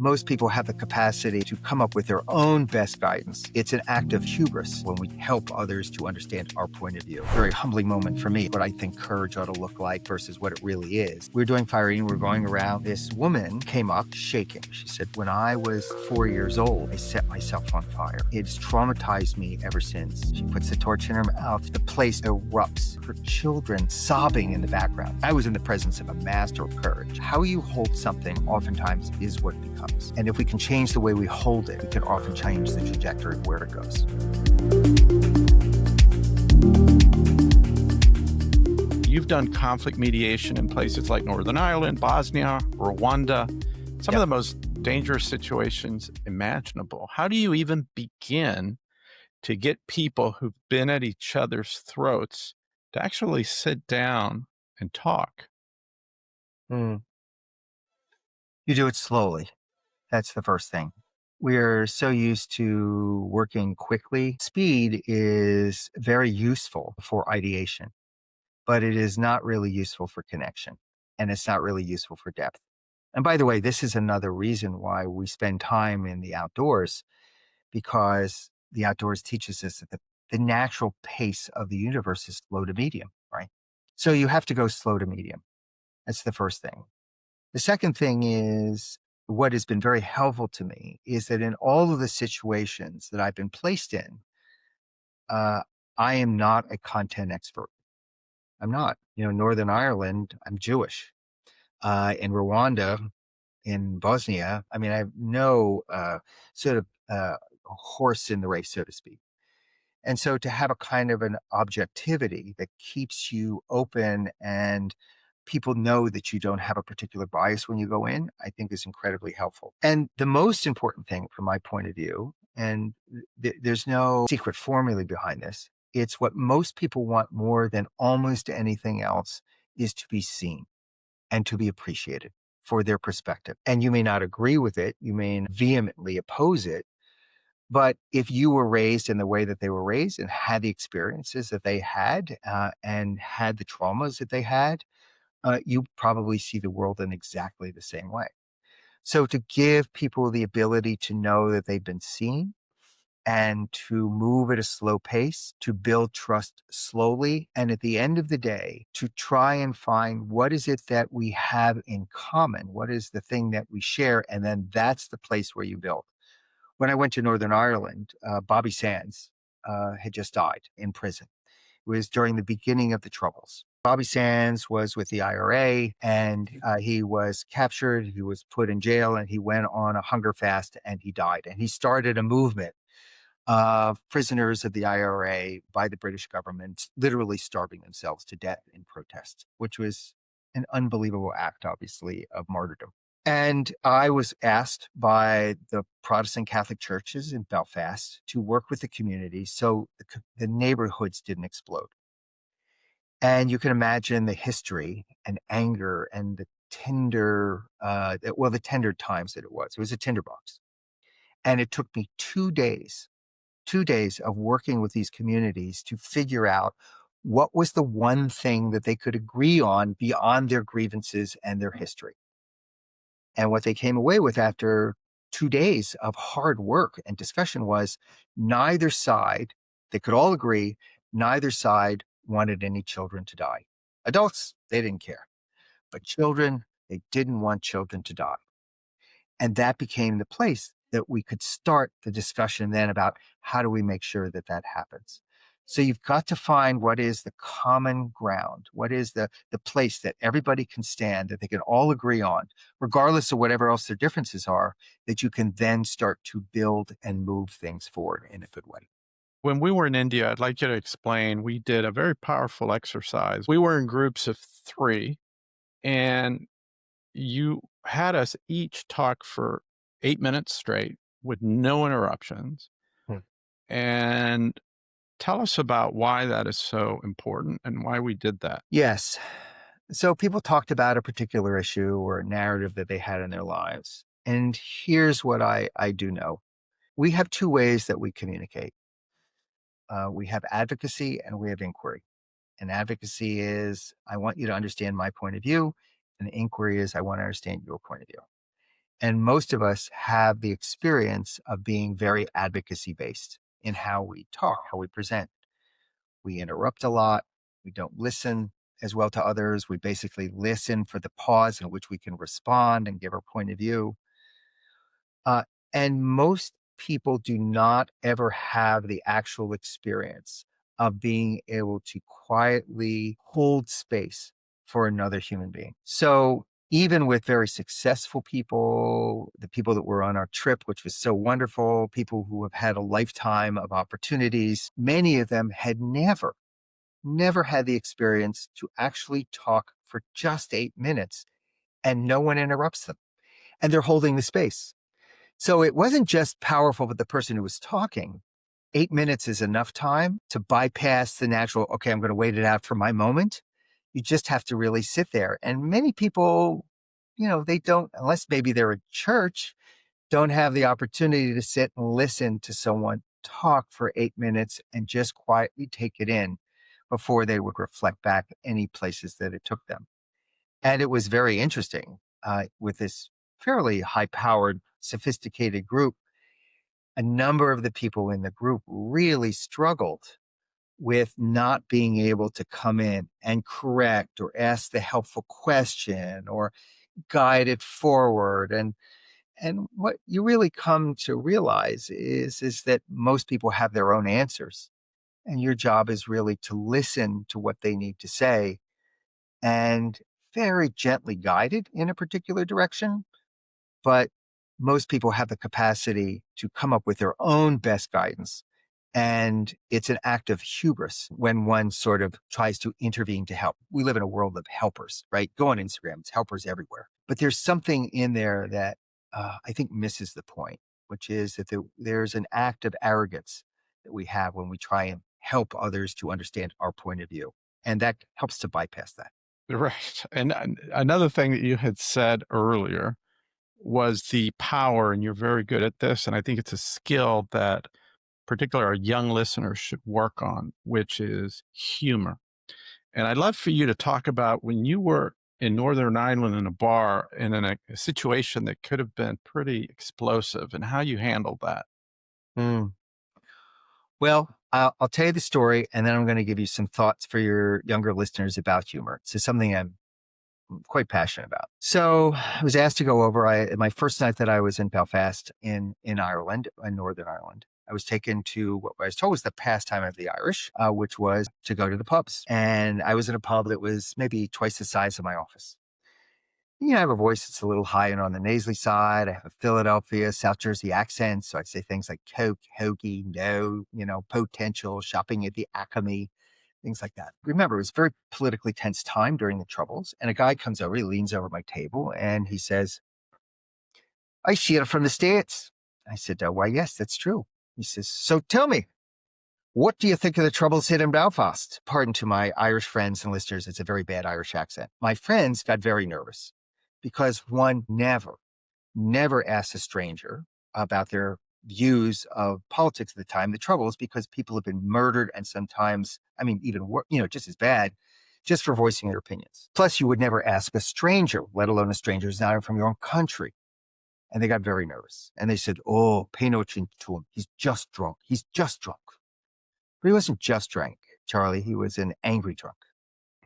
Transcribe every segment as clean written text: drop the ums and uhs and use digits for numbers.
Most people have the capacity to come up with their own best guidance. It's an act of hubris when we help others to understand our point of view. Very humbling moment for me, what I think courage ought to look like versus what it really is. We were doing firing, we were going around. This woman came up shaking. She said, when I was 4 years old, I set myself on fire. It's traumatized me ever since. She puts the torch in her mouth. The place erupts. Her children sobbing in the background. I was in the presence of a master of courage. How you hold something oftentimes is what it becomes. And if we can change the way we hold it, we can often change the trajectory of where it goes. You've done conflict mediation in places like Northern Ireland, Bosnia, Rwanda, some of the most dangerous situations imaginable. How do you even begin to get people who've been at each other's throats to actually sit down and talk? You do it slowly. That's the first thing. We're so used to working quickly. Speed is very useful for ideation, but it is not really useful for connection, and it's not really useful for depth. And by the way, this is another reason why we spend time in the outdoors, because the outdoors teaches us that the natural pace of the universe is slow to medium, right? So you have to go slow to medium. That's the first thing. The second thing is, what has been very helpful to me is that in all of the situations that I've been placed in, I am not a content expert. I'm not. Northern Ireland, I'm Jewish. In Rwanda, in Bosnia, I mean, I have no sort of horse in the race, so to speak. And so to have a kind of an objectivity that keeps you open and people know that you don't have a particular bias when you go in, I think is incredibly helpful. And the most important thing from my point of view, and there's no secret formula behind this, it's what most people want more than almost anything else, is to be seen and to be appreciated for their perspective. And you may not agree with it, you may vehemently oppose it, but if you were raised in the way that they were raised and had the experiences that they had and had the traumas that they had, you probably see the world in exactly the same way. So to give people the ability to know that they've been seen and to move at a slow pace, to build trust slowly, and at the end of the day, to try and find what is it that we have in common? What is the thing that we share? And then that's the place where you build. When I went to Northern Ireland, Bobby Sands had just died in prison. It was during the beginning of the Troubles. Bobby Sands was with the IRA, and he was captured, he was put in jail, and he went on a hunger fast and he died. And he started a movement of prisoners of the IRA by the British government, literally starving themselves to death in protest, which was an unbelievable act, obviously, of martyrdom. And I was asked by the Protestant Catholic churches in Belfast to work with the community so the neighborhoods didn't explode. And you can imagine the history and anger and the the tender times that it was. It was a tinderbox. And it took me 2 days of working with these communities to figure out what was the one thing that they could agree on beyond their grievances and their history. And what they came away with after 2 days of hard work and discussion was neither side, they could all agree, neither side wanted any children to die. Adults, they didn't care. But children, they didn't want children to die. And that became the place that we could start the discussion then about how do we make sure that that happens. So you've got to find what is the common ground, what is the place that everybody can stand, that they can all agree on, regardless of whatever else their differences are, that you can then start to build and move things forward in a good way. When we were in India, I'd like you to explain, we did a very powerful exercise. We were in groups of 3, and you had us each talk for 8 minutes straight with no interruptions. Hmm. And tell us about why that is so important and why we did that. Yes. So people talked about a particular issue or a narrative that they had in their lives. And here's what I do know. We have 2 ways that we communicate. We have advocacy and we have inquiry. And advocacy is, I want you to understand my point of view. And inquiry is, I want to understand your point of view. And most of us have the experience of being very advocacy based in how we talk, how we present. We interrupt a lot. We don't listen as well to others. We basically listen for the pause in which we can respond and give our point of view. Uh, and most people do not ever have the actual experience of being able to quietly hold space for another human being. So even with very successful people, the people that were on our trip, which was so wonderful, people who have had a lifetime of opportunities, many of them had never had the experience to actually talk for just 8 minutes and no one interrupts them and they're holding the space. So it wasn't just powerful with the person who was talking. 8 minutes is enough time to bypass the natural, okay, I'm going to wait it out for my moment. You just have to really sit there. And many people, they don't, unless maybe they're at church, don't have the opportunity to sit and listen to someone talk for 8 minutes and just quietly take it in before they would reflect back any places that it took them. And it was very interesting with this fairly high-powered, sophisticated group. A number of the people in the group really struggled with not being able to come in and correct or ask the helpful question or guide it forward. And what you really come to realize is that most people have their own answers. And your job is really to listen to what they need to say and very gently guide it in a particular direction. But most people have the capacity to come up with their own best guidance. And it's an act of hubris when one sort of tries to intervene to help. We live in a world of helpers, right? Go on Instagram, it's helpers everywhere. But there's something in there that I think misses the point, which is that there's an act of arrogance that we have when we try and help others to understand our point of view. And that helps to bypass that. Right. And another thing that you had said earlier was the power, and you're very good at this. And I think it's a skill that particularly our young listeners should work on, which is humor. And I'd love for you to talk about when you were in Northern Ireland in a bar and in a situation that could have been pretty explosive and how you handled that. Mm. Well, I'll tell you the story, and then I'm going to give you some thoughts for your younger listeners about humor. It's something I'm quite passionate about. So I was asked to go over. My first night that I was in Belfast in Ireland, in Northern Ireland, I was taken to what I was told was the pastime of the Irish, which was to go to the pubs. And I was in a pub that was maybe twice the size of my office. I have a voice that's a little high and on the nasally side. I have a Philadelphia, South Jersey accent. So I say things like Coke, Hoagie, no, potential, shopping at the Acme, things like that. Remember, it was a very politically tense time during the Troubles. And a guy comes over, he leans over my table and he says, I see it from the States. I said, why, yes, that's true. He says, so tell me, what do you think of the Troubles hit in Belfast? Pardon to my Irish friends and listeners, it's a very bad Irish accent. My friends got very nervous because one never asked a stranger about their views of politics at the time, the Troubles, because people have been murdered and sometimes, even worse, just as bad, just for voicing their opinions. Plus, you would never ask a stranger, let alone a stranger who's not even from your own country. And they got very nervous. And they said, oh, pay no attention to him. He's just drunk. He's just drunk. But he wasn't just drunk, Charlie. He was an angry drunk.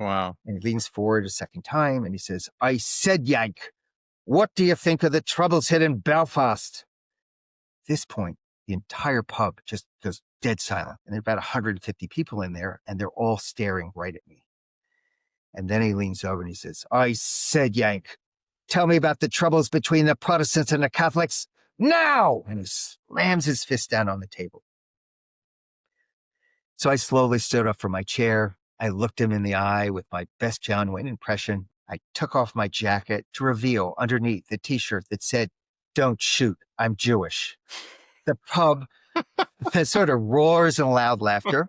Wow. And he leans forward a second time and he says, I said, Yank, what do you think of the Troubles hit in Belfast? At this point, the entire pub just goes dead silent. And there are about 150 people in there, and they're all staring right at me. And then he leans over and he says, I said, Yank, tell me about the troubles between the Protestants and the Catholics now! And he slams his fist down on the table. So I slowly stood up from my chair. I looked him in the eye with my best John Wayne impression. I took off my jacket to reveal underneath the t-shirt that said, don't shoot, I'm Jewish. The pub sort of roars in loud laughter.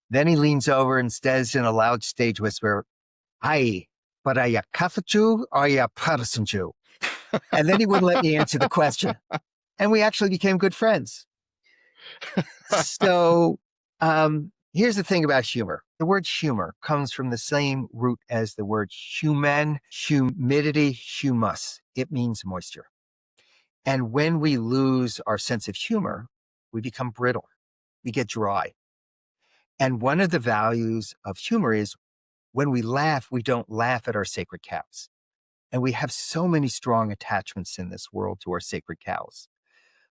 Then he leans over and says in a loud stage whisper, hi, but are you a Catholic Jew or are you a Protestant Jew? And then he wouldn't let me answer the question. And we actually became good friends. So here's the thing about humor. The word humor comes from the same root as the word human, humidity, humus. It means moisture. And when we lose our sense of humor, we become brittle, we get dry. And one of the values of humor is when we laugh, we don't laugh at our sacred cows. And we have so many strong attachments in this world to our sacred cows.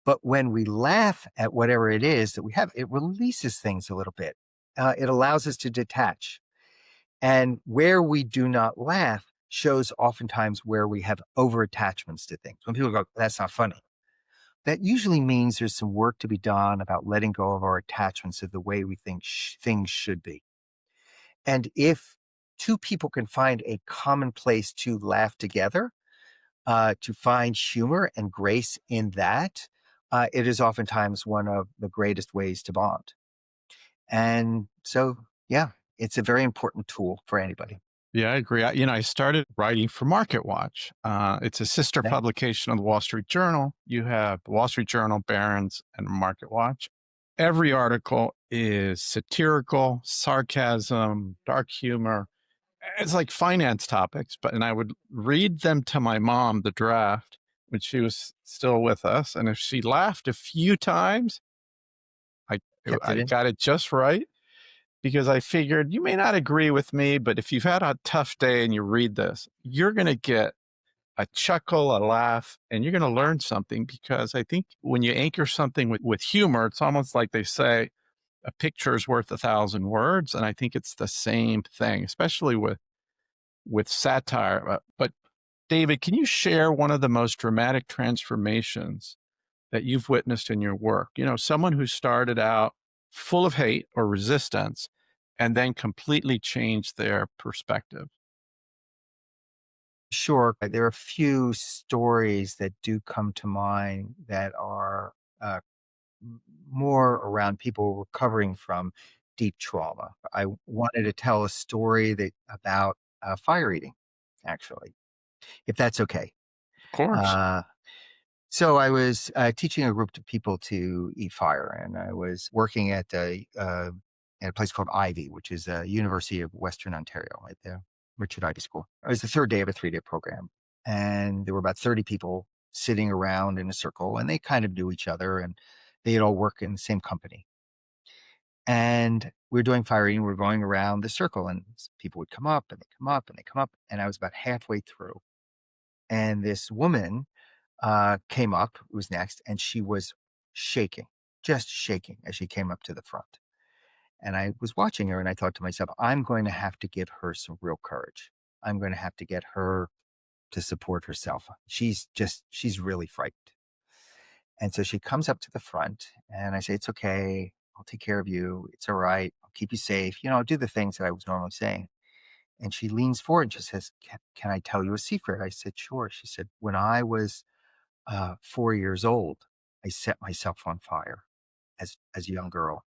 But when we laugh at whatever it is that we have, it releases things a little bit. It allows us to detach. And where we do not laugh shows oftentimes where we have over attachments to things. When people go, that's not funny, that usually means there's some work to be done about letting go of our attachments of the way we think things should be. And if two people can find a common place to laugh together, to find humor and grace in that, it is oftentimes one of the greatest ways to bond. And so, yeah, it's a very important tool for anybody. Yeah, I agree. I started writing for Market Watch. It's a sister Okay? publication of the Wall Street Journal. You have the Wall Street Journal, Barron's, and Market Watch. Every article is satirical, sarcasm, dark humor. It's like finance topics, and I would read them to my mom, the draft, when she was still with us. And if she laughed a few times, I Kept it I in. got it just right because I figured you may not agree with me, but if you've had a tough day and you read this, you're going to get a chuckle, a laugh, and you're going to learn something because I think when you anchor something with humor, it's almost like they say a picture is worth 1,000 words. And I think it's the same thing, especially with satire. But David, can you share one of the most dramatic transformations that you've witnessed in your work? Someone who started out full of hate or resistance and then completely changed their perspective. Sure. There are a few stories that do come to mind that are uh, more around people recovering from deep trauma. I wanted to tell a story about fire eating, actually, if that's okay. Of course. Uh, so I was teaching a group of people to eat fire, and I was working at a place called Ivy, which is a University of Western Ontario, right there, Richard Ivy School. It was the third day of a 3-day program, and there were about 30 people sitting around in a circle, and they kind of knew each other, and they'd all work in the same company. And we were doing fire eating. We are going around the circle, and people would come up, and they come up, and they come up, and I was about halfway through, and this woman came up, who was next, and she was shaking, just shaking as she came up to the front. And I was watching her and I thought to myself, I'm going to have to give her some real courage. I'm going to have to get her to support herself. She's really frightened. And so she comes up to the front and I say, it's okay. I'll take care of you. It's all right. I'll keep you safe. I'll do the things that I was normally saying. And she leans forward and she says, can I tell you a secret? I said, sure. She said, when I was 4 years old, I set myself on fire as a young girl,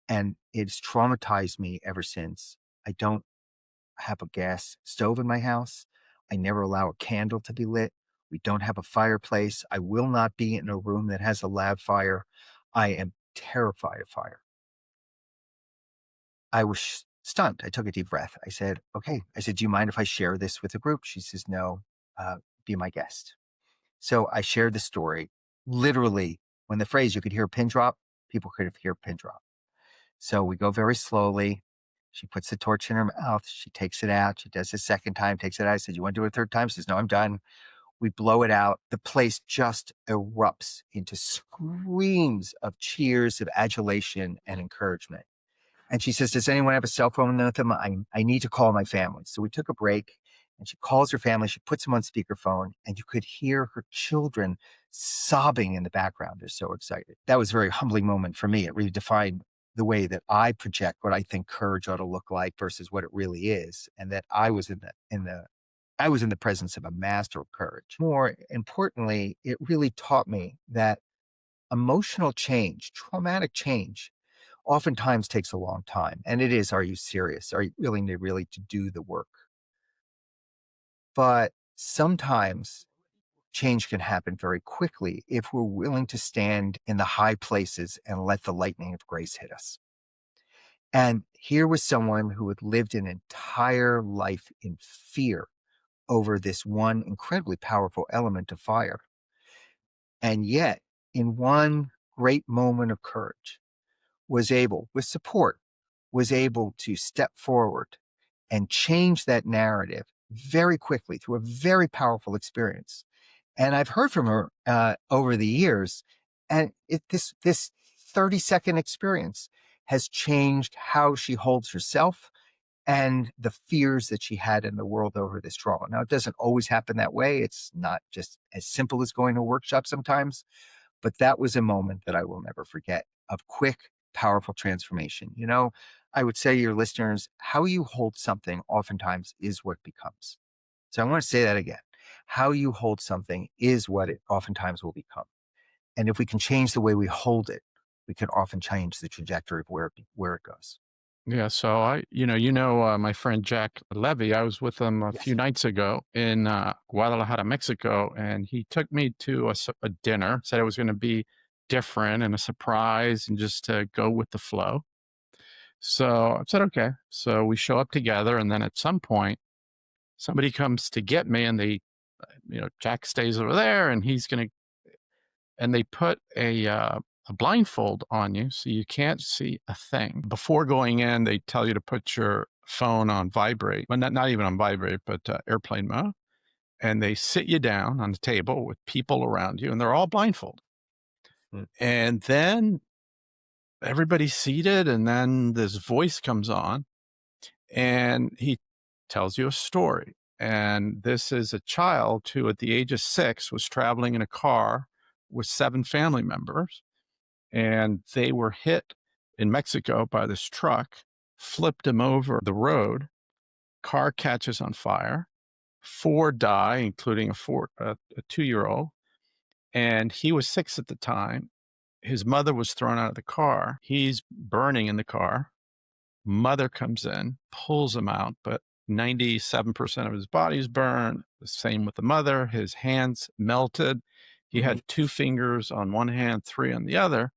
and it's traumatized me ever since. I don't have a gas stove in my house. I never allow a candle to be lit. We don't have a fireplace. I will not be in a room that has a loud fire. I am terrified of fire. I was stunned. I took a deep breath. I said, okay. I said, do you mind if I share this with the group? She says, no, be my guest. So I shared the story. Literally, when the phrase you could hear a pin drop, people could hear a pin drop. So we go very slowly. She puts the torch in her mouth. She takes it out. She does the second time, takes it out. I said, you want to do it a third time? She says, no, I'm done. We blow it out. The place just erupts into screams of cheers, of adulation and encouragement. And she says, does anyone have a cell phone with them? I need to call my family. So we took a break and she calls her family. She puts them on speakerphone and you could hear her children sobbing in the background. They're so excited. That was a very humbling moment for me. It really defined the way that I project what I think courage ought to look like versus what it really is. And that I was I was in the presence of a master of courage. More importantly, it really taught me that emotional change, traumatic change, oftentimes takes a long time. And it is, are you serious? Are you willing to really to do the work? But sometimes change can happen very quickly if we're willing to stand in the high places and let the lightning of grace hit us. And here was someone who had lived an entire life in fear over this one incredibly powerful element of fire. And yet, in one great moment of courage, was able, with support, was able to step forward and change that narrative very quickly through a very powerful experience. And I've heard from her over the years, and this 30-second experience has changed how she holds herself and the fears that she had in the world over this trauma. Now, it doesn't always happen that way. It's not just as simple as going to a workshop sometimes, but that was a moment that I will never forget of quick, powerful transformation. I would say to your listeners, how you hold something oftentimes is what becomes. So I want to say that again. How you hold something is what it oftentimes will become. And if we can change the way we hold it, we can often change the trajectory of where it goes. Yeah, so my friend Jack Levy, I was with him a few Yes. nights ago in Guadalajara, Mexico, and he took me to a dinner, said it was going to be different and a surprise and just to go with the flow. So I said, okay. So we show up together, and then at some point, somebody comes to get me, and Jack stays over there, and and they put a blindfold on you so you can't see a thing. Before going in, they tell you to put your phone on vibrate, well, not even on vibrate, but airplane mode. And they sit you down on the table with people around you, and they're all blindfolded. Mm. And then everybody's seated, and then this voice comes on, and he tells you a story. And this is a child who, at the age of 6, was traveling in a car with 7 family members, and they were hit in Mexico by this truck, flipped him over the road. Car catches on fire. 4 die, including a 2-year-old, and he was 6 at the time. His mother was thrown out of the car. He's burning in the car. Mother comes in, pulls him out, but 97% of his body's burned. The same with the mother. His hands melted. He Mhm. had 2 fingers on one hand, 3 on the other.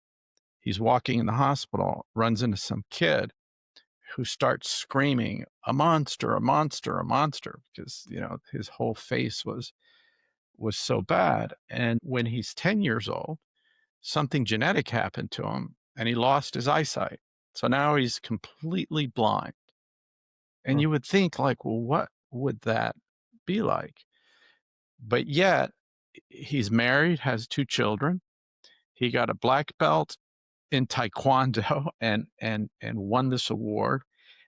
He's walking in the hospital, runs into some kid who starts screaming, "A monster, a monster, a monster," because, his whole face was so bad. And when he's 10 years old, something genetic happened to him and he lost his eyesight. So now he's completely blind. And Mm. you would think, like, well, what would that be like? But yet he's married, has 2 children. He got a black belt in taekwondo and won this award.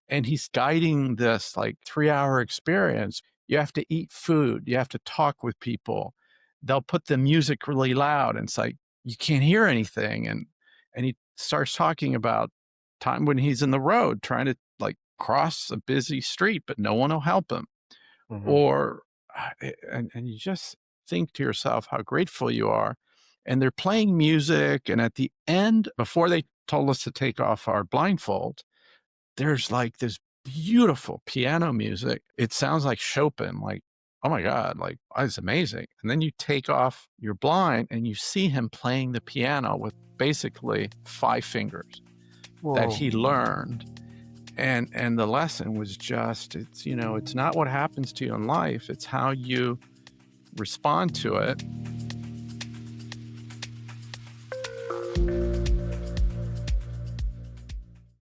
And he's guiding this like 3-hour experience. You have to eat food, you have to talk with people. They'll put the music really loud, and it's like you can't hear anything. And he starts talking about time when he's in the road trying to like cross a busy street, but no one will help him. Mhm. Or and you just think to yourself how grateful you are. And they're playing music, and at the end, before they told us to take off our blindfold, there's like this beautiful piano music. It sounds like Chopin, like, oh my God, like, oh, it's amazing. And then you take off your blind and you see him playing the piano with basically 5 fingers that Whoa. he learned. And the lesson was just, it's not what happens to you in life, it's how you respond to it.